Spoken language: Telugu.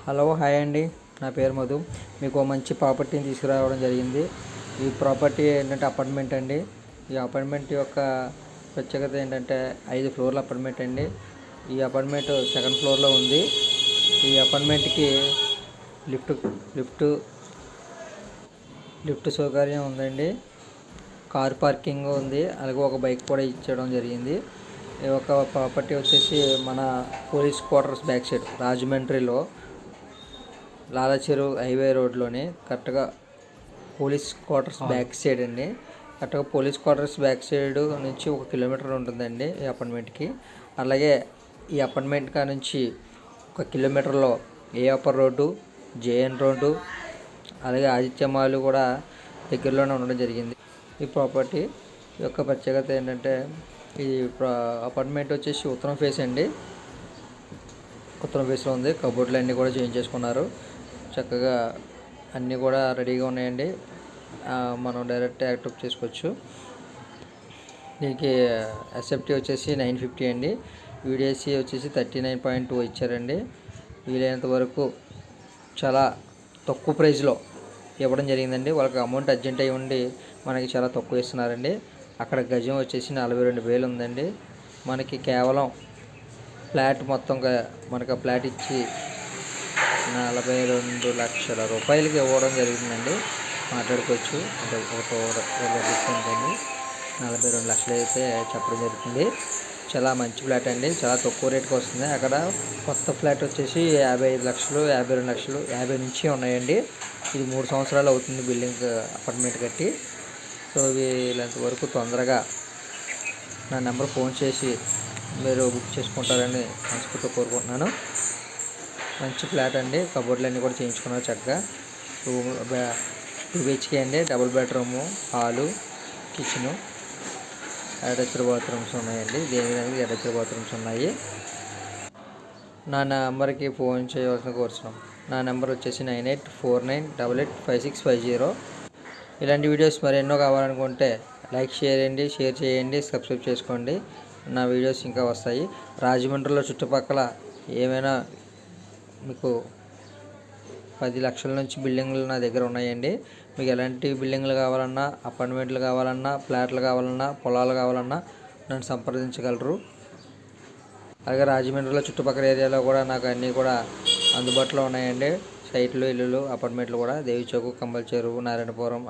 హలో హాయ్ అండి, నా పేరు మధు. మీకు మంచి ప్రాపర్టీని తీసుకురావడం జరిగింది. ఈ ప్రాపర్టీ ఏంటంటే అపార్ట్మెంట్ అండి. ఈ అపార్ట్మెంట్ యొక్క ప్రత్యేకత ఏంటంటే 5 ఫ్లోర్ల అపార్ట్మెంట్ అండి. ఈ అపార్ట్మెంట్ సెకండ్ ఫ్లోర్లో ఉంది. ఈ అపార్ట్మెంట్కి లిఫ్ట్ లిఫ్ట్ లిఫ్ట్ సౌకర్యం ఉందండి. కార్ పార్కింగ్ ఉంది, అలాగే ఒక బైక్ కూడా ఇచ్చడం జరిగింది. ఈ యొక్క ప్రాపర్టీ వచ్చేసి మన పోలీస్ క్వార్టర్స్ బ్యాక్ సైడ్ రాజమండ్రిలో లాలచెరువు హైవే రోడ్లోని కరెక్ట్గా పోలీస్ క్వార్టర్స్ బ్యాక్ సైడ్ అండి. కరెక్ట్గా పోలీస్ క్వార్టర్స్ బ్యాక్ సైడ్ నుంచి 1 కిలోమీటర్ ఉంటుందండి ఈ అపార్ట్మెంట్కి. అలాగే ఈ అపార్ట్మెంట్ కా నుంచి 1 కిలోమీటర్లో ఏఆపర్ రోడ్డు, జేఎన్ రోడ్డు, అలాగే ఆదిత్య మాల్ కూడా దగ్గరలోనే ఉండడం జరిగింది. ఈ ప్రాపర్టీ యొక్క ప్రత్యేకత ఏంటంటే ఈ అపార్ట్మెంట్ వచ్చేసి ఉత్తరం ఫేస్ అండి. ఉత్తరం ఫేస్లో ఉంది. కబోర్డ్లు అన్నీ కూడా చేంజ్ చేసుకున్నారు. చక్కగా అన్నీ కూడా రెడీగా ఉన్నాయండి. మనం డైరెక్ట్ యాక్టివ్ చేసుకోవచ్చు. దీనికి ఎస్ఎఫ్టీ వచ్చేసి 950 అండి. యూడిఎస్సి వచ్చేసి 39.2 ఇచ్చారండి. వీలైనంత వరకు చాలా తక్కువ ప్రైస్లో ఇవ్వడం జరిగిందండి. వాళ్ళకి అమౌంట్ అర్జెంట్ అయ్యి ఉండి మనకి చాలా తక్కువ ఇస్తున్నారండి. అక్కడ గజం వచ్చేసి 42,000 ఉందండి. మనకి కేవలం ఫ్లాట్ మొత్తంగా మనకు ఫ్లాట్ ఇచ్చి 42 లక్షల రూపాయలకి ఇవ్వడం జరుగుతుందండి. మాట్లాడుకోవచ్చు. అంటే ఒక డిస్కౌంట్ అండి 42 లక్షలు అయితే చెప్పడం జరుగుతుంది. చాలా మంచి ఫ్లాట్ అండి. చాలా తక్కువ రేట్కి వస్తుంది. అక్కడ కొత్త ఫ్లాట్ వచ్చేసి 55 లక్షలు, 52 లక్షలు, 50 నుంచి ఉన్నాయండి. ఇది 3 సంవత్సరాలు అవుతుంది బిల్డింగ్ అపార్ట్మెంట్ కట్టి. సో వీళ్ళంత వరకు తొందరగా నా నెంబర్ ఫోన్ చేసి మీరు బుక్ చేసుకుంటారని మనస్ఫూర్తిగా కోరుకుంటున్నాను. మంచి ఫ్లాట్ అండి. కబోర్డ్లు అన్నీ కూడా చేయించుకున్నారు చక్కగా. 2 BHK అండి. Double bedroom, hall, kitchen, attached bathrooms ఉన్నాయండి. దేనికి అటాచ్డ్ బాత్రూమ్స్ ఉన్నాయి. నా నెంబర్కి ఫోన్ చేయవలసిన కోరుతున్నాం. నా నెంబర్ వచ్చేసి 9849885650. ఇలాంటి వీడియోస్ మరెన్నో కావాలనుకుంటే లైక్ చేయండి, షేర్ చేయండి, సబ్స్క్రైబ్ చేసుకోండి. నా వీడియోస్ ఇంకా వస్తాయి. రాజమండ్రిలో చుట్టుపక్కల ఏమైనా మీకు 10 లక్షల నుంచి బిల్డింగ్లు నా దగ్గర ఉన్నాయండి. మీకు ఎలాంటి బిల్డింగ్లు కావాలన్నా, అపార్ట్మెంట్లు కావాలన్నా, ఫ్లాట్లు కావాలన్నా, పొలాలు కావాలన్నా నన్ను సంప్రదించగలరు. అలాగే రాజమండ్రిలో చుట్టుపక్కల ఏరియాలో కూడా నాకు అన్నీ కూడా అందుబాటులో ఉన్నాయండి. సైట్లు, ఇల్లులు, అపార్ట్మెంట్లు కూడా దేవి చౌక్, కంబల్ చెరువు, నారాయణపురం,